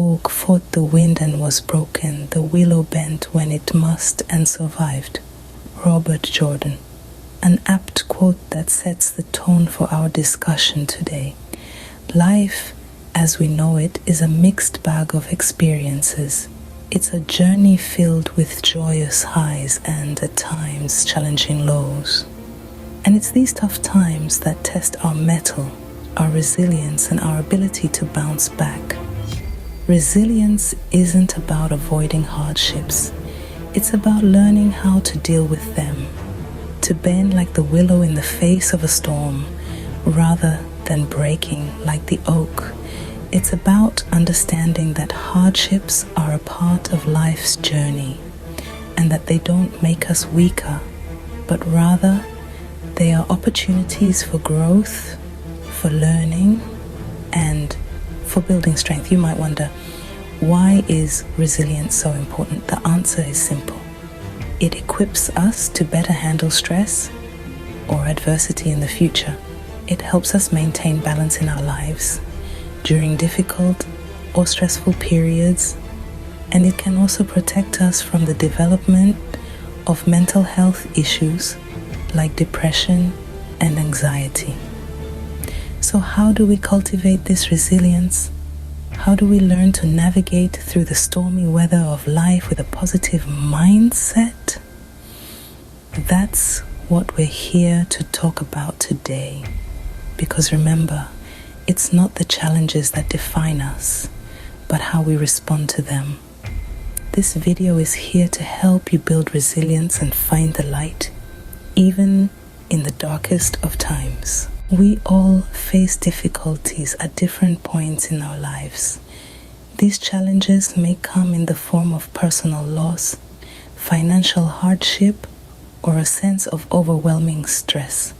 oak fought the wind and was broken, the willow bent when it must and survived. Robert Jordan. An apt quote that sets the tone for our discussion today. Life, as we know it, is a mixed bag of experiences. It's a journey filled with joyous highs and, at times, challenging lows. And it's these tough times that test our mettle, our resilience, and our ability to bounce back. Resilience isn't about avoiding hardships. It's about learning how to deal with them, to bend like the willow in the face of a storm, rather than breaking like the oak. It's about understanding that hardships are a part of life's journey, and that they don't make us weaker, but rather they are opportunities for growth, for learning, and for building strength. You might wonder, why is resilience so important? The answer is simple. It equips us to better handle stress or adversity in the future. It helps us maintain balance in our lives during difficult or stressful periods, and it can also protect us from the development of mental health issues like depression and anxiety. So how do we cultivate this resilience? How do we learn to navigate through the stormy weather of life with a positive mindset? That's what we're here to talk about today. Because remember, it's not the challenges that define us, but how we respond to them. This video is here to help you build resilience and find the light, even in the darkest of times. We all face difficulties at different points in our lives. These challenges may come in the form of personal loss, financial hardship, or a sense of overwhelming stress.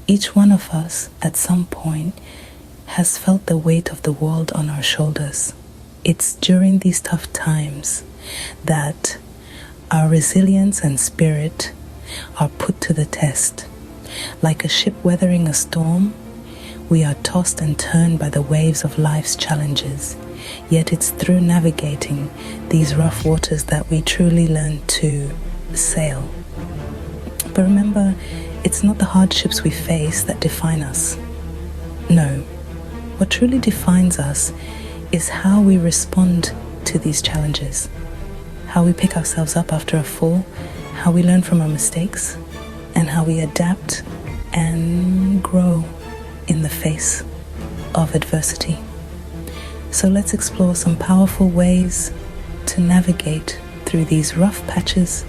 Each one of us, at some point, has felt the weight of the world on our shoulders. It's during these tough times that our resilience and spirit are put to the test. Like a ship weathering a storm, we are tossed and turned by the waves of life's challenges. Yet it's through navigating these rough waters that we truly learn to sail. But remember, it's not the hardships we face that define us. No, what truly defines us is how we respond to these challenges, how we pick ourselves up after a fall, how we learn from our mistakes, and how we adapt and grow in the face of adversity. So let's explore some powerful ways to navigate through these rough patches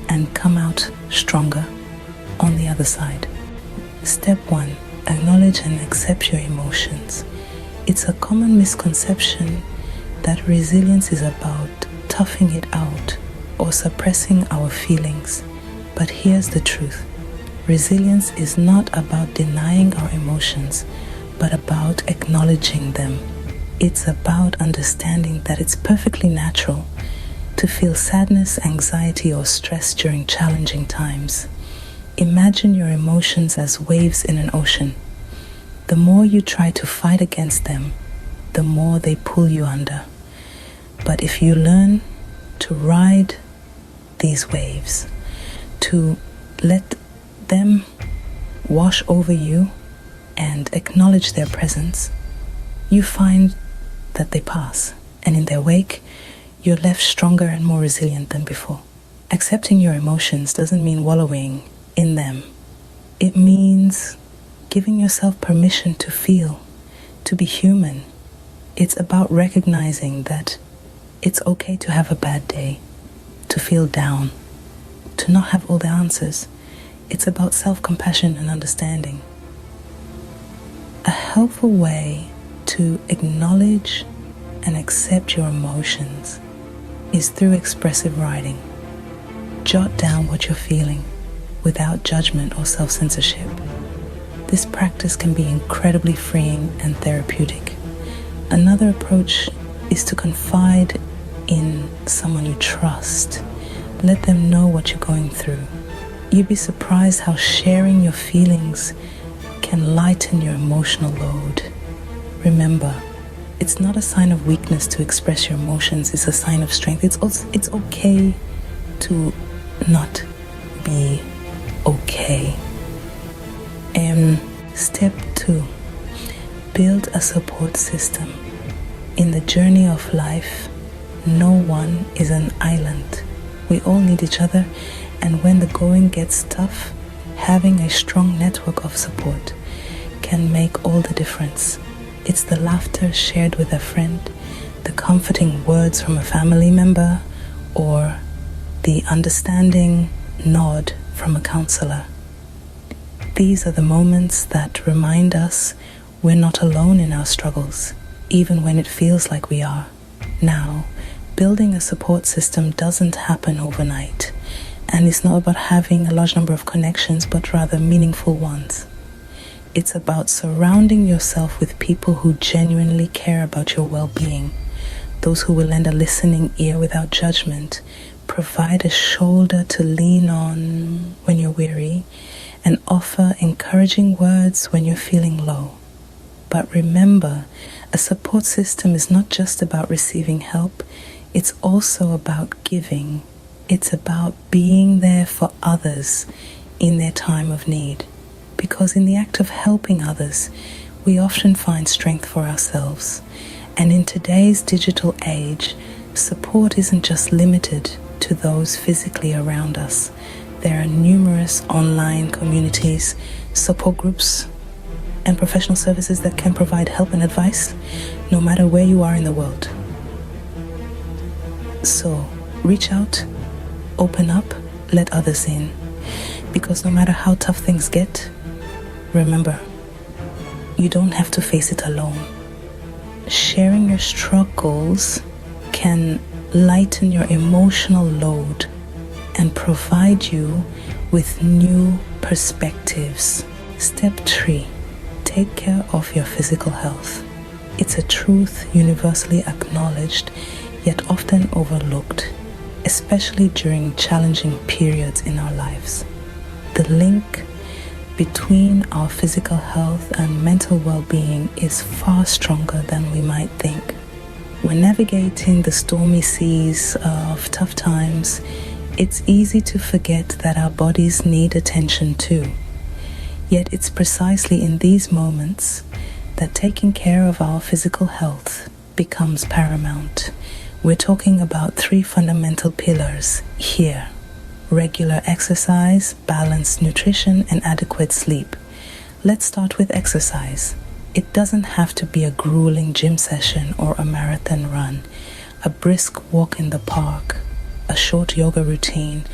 and come out stronger on the other side. Step 1, acknowledge and accept your emotions. It's a common misconception that resilience is about toughing it out or suppressing our feelings. But here's the truth. Resilience is not about denying our emotions, but about acknowledging them. It's about understanding that it's perfectly natural to feel sadness, anxiety, or stress during challenging times. Imagine your emotions as waves in an ocean. The more you try to fight against them, the more they pull you under. But if you learn to ride these waves, to let them wash over you and acknowledge their presence, you find that they pass, and in their wake, you're left stronger and more resilient than before. Accepting your emotions doesn't mean wallowing in them. It means giving yourself permission to feel, to be human. It's about recognizing that it's okay to have a bad day, to feel down, to not have all the answers. It's about self-compassion and understanding. A helpful way to acknowledge and accept your emotions is through expressive writing. Jot down what you're feeling without judgment or self-censorship. This practice can be incredibly freeing and therapeutic. Another approach is to confide in someone you trust. Let them know what you're going through. You'd be surprised how sharing your feelings can lighten your emotional load. Remember, It's not a sign of weakness to express your emotions. It's a sign of strength. It's okay to not be okay. Step 2, build a support system. In the journey of life, no one is an island. We all need each other, and when the going gets tough, having a strong network of support can make all the difference. It's the laughter shared with a friend, the comforting words from a family member, or the understanding nod from a counselor. These are the moments that remind us we're not alone in our struggles, even when it feels like we are. Now, building a support system doesn't happen overnight, and it's not about having a large number of connections, but rather meaningful ones. It's about surrounding yourself with people who genuinely care about your well-being, those who will lend a listening ear without judgment, provide a shoulder to lean on when you're weary, and offer encouraging words when you're feeling low. But remember, a support system is not just about receiving help, it's also about giving. It's about being there for others in their time of need. Because in the act of helping others, we often find strength for ourselves. And in today's digital age, support isn't just limited to those physically around us. There are numerous online communities, support groups, and professional services that can provide help and advice no matter where you are in the world. So, reach out, open up, let others in. Because no matter how tough things get, remember, you don't have to face it alone. Sharing your struggles can lighten your emotional load and provide you with new perspectives. Step 3, take care of your physical health. It's a truth universally acknowledged, yet often overlooked, especially during challenging periods in our lives. The link between our physical health and mental well-being is far stronger than we might think. When navigating the stormy seas of tough times, it's easy to forget that our bodies need attention too. Yet it's precisely in these moments that taking care of our physical health becomes paramount. We're talking about 3 fundamental pillars here: regular exercise, balanced nutrition, and adequate sleep. Let's start with exercise. It doesn't have to be a grueling gym session or a marathon run. A brisk walk in the park, a short yoga routine,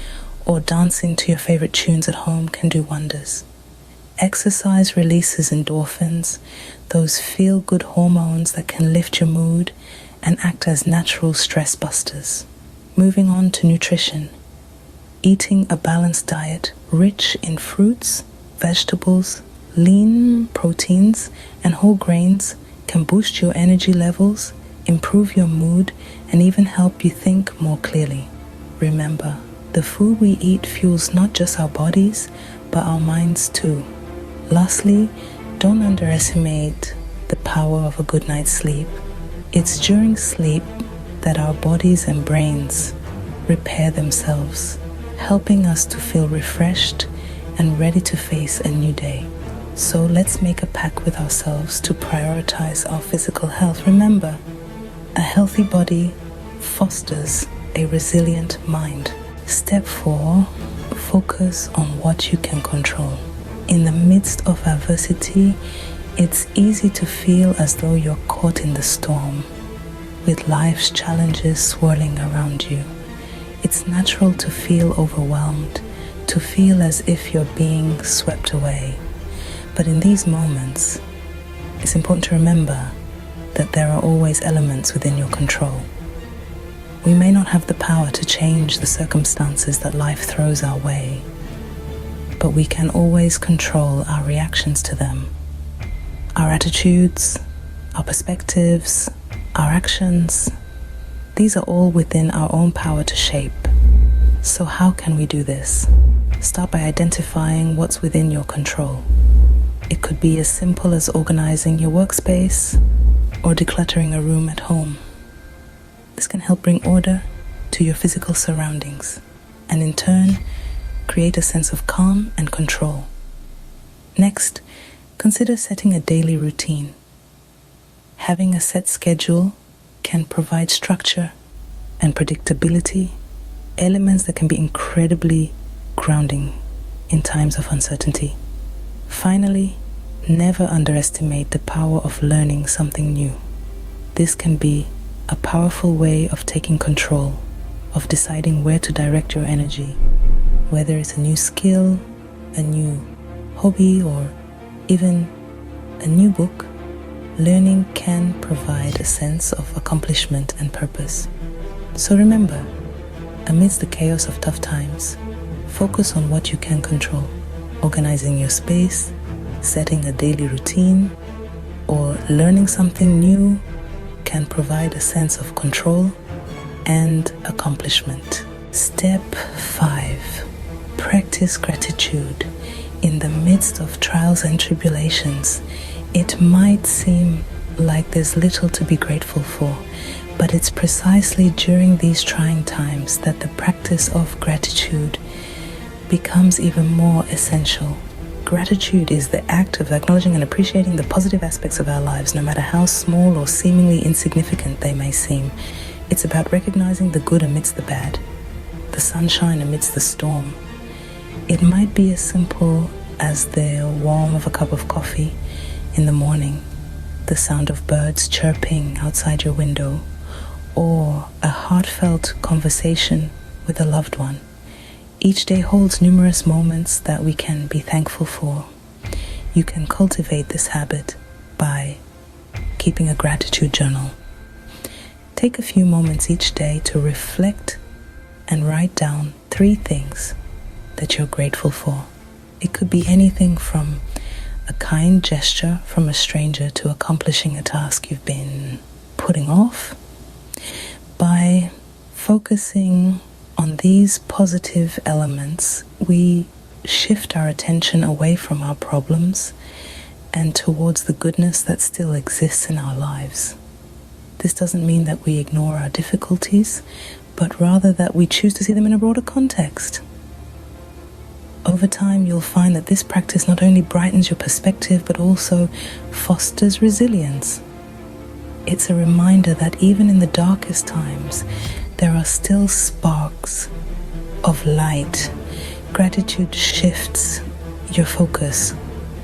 or dancing to your favorite tunes at home can do wonders. Exercise releases endorphins, those feel-good hormones that can lift your mood and act as natural stress busters. Moving on to nutrition. Eating a balanced diet rich in fruits, vegetables, lean proteins, and whole grains can boost your energy levels, improve your mood, and even help you think more clearly. Remember, the food we eat fuels not just our bodies, but our minds too. Lastly, don't underestimate the power of a good night's sleep. It's during sleep that our bodies and brains repair themselves, helping us to feel refreshed and ready to face a new day. So let's make a pact with ourselves to prioritize our physical health. Remember, a healthy body fosters a resilient mind. Step 4, focus on what you can control. In the midst of adversity, it's easy to feel as though you're caught in the storm, with life's challenges swirling around you. It's natural to feel overwhelmed, to feel as if you're being swept away. But in these moments, it's important to remember that there are always elements within your control. We may not have the power to change the circumstances that life throws our way, but we can always control our reactions to them. Our attitudes, our perspectives, our actions, these are all within our own power to shape. So how can we do this? Start by identifying what's within your control. It could be as simple as organizing your workspace, or decluttering a room at home. This can help bring order to your physical surroundings and in turn create a sense of calm and control. Next, consider setting a daily routine. Having a set schedule can provide structure and predictability, elements that can be incredibly grounding in times of uncertainty. Finally, never underestimate the power of learning something new. This can be a powerful way of taking control, of deciding where to direct your energy, whether it's a new skill, a new hobby, or even a new book. Learning can provide a sense of accomplishment and purpose. So remember, amidst the chaos of tough times, focus on what you can control, organizing your space, setting a daily routine, or learning something new can provide a sense of control and accomplishment. Step 5. Practice gratitude. In the midst of trials and tribulations, it might seem like there's little to be grateful for, but it's precisely during these trying times that the practice of gratitude becomes even more essential. Gratitude is the act of acknowledging and appreciating the positive aspects of our lives, no matter how small or seemingly insignificant they may seem. It's about recognizing the good amidst the bad, the sunshine amidst the storm. It might be as simple as the warmth of a cup of coffee in the morning, the sound of birds chirping outside your window, or a heartfelt conversation with a loved one. Each day holds numerous moments that we can be thankful for. You can cultivate this habit by keeping a gratitude journal. Take a few moments each day to reflect and write down 3 things that you're grateful for. It could be anything from a kind gesture from a stranger to accomplishing a task you've been putting off. By focusing on these positive elements, we shift our attention away from our problems and towards the goodness that still exists in our lives. This doesn't mean that we ignore our difficulties, but rather that we choose to see them in a broader context. Over time, you'll find that this practice not only brightens your perspective, but also fosters resilience. It's a reminder that even in the darkest times, there are still sparks of light. Gratitude shifts your focus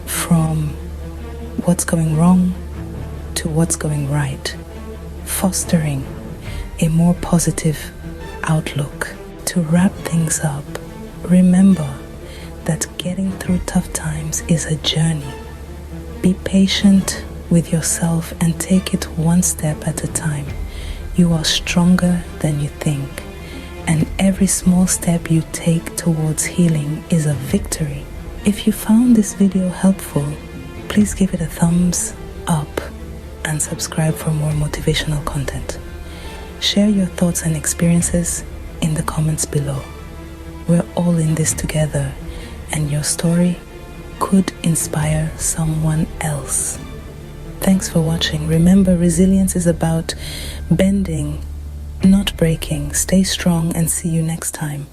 from what's going wrong to what's going right, fostering a more positive outlook. To wrap things up, remember that getting through tough times is a journey. Be patient with yourself and take it one step at a time. You are stronger than you think, and every small step you take towards healing is a victory. If you found this video helpful, please give it a thumbs up and subscribe for more motivational content. Share your thoughts and experiences in the comments below. We're all in this together, and your story could inspire someone else. Thanks for watching. Remember, resilience is about bending, not breaking. Stay strong and see you next time.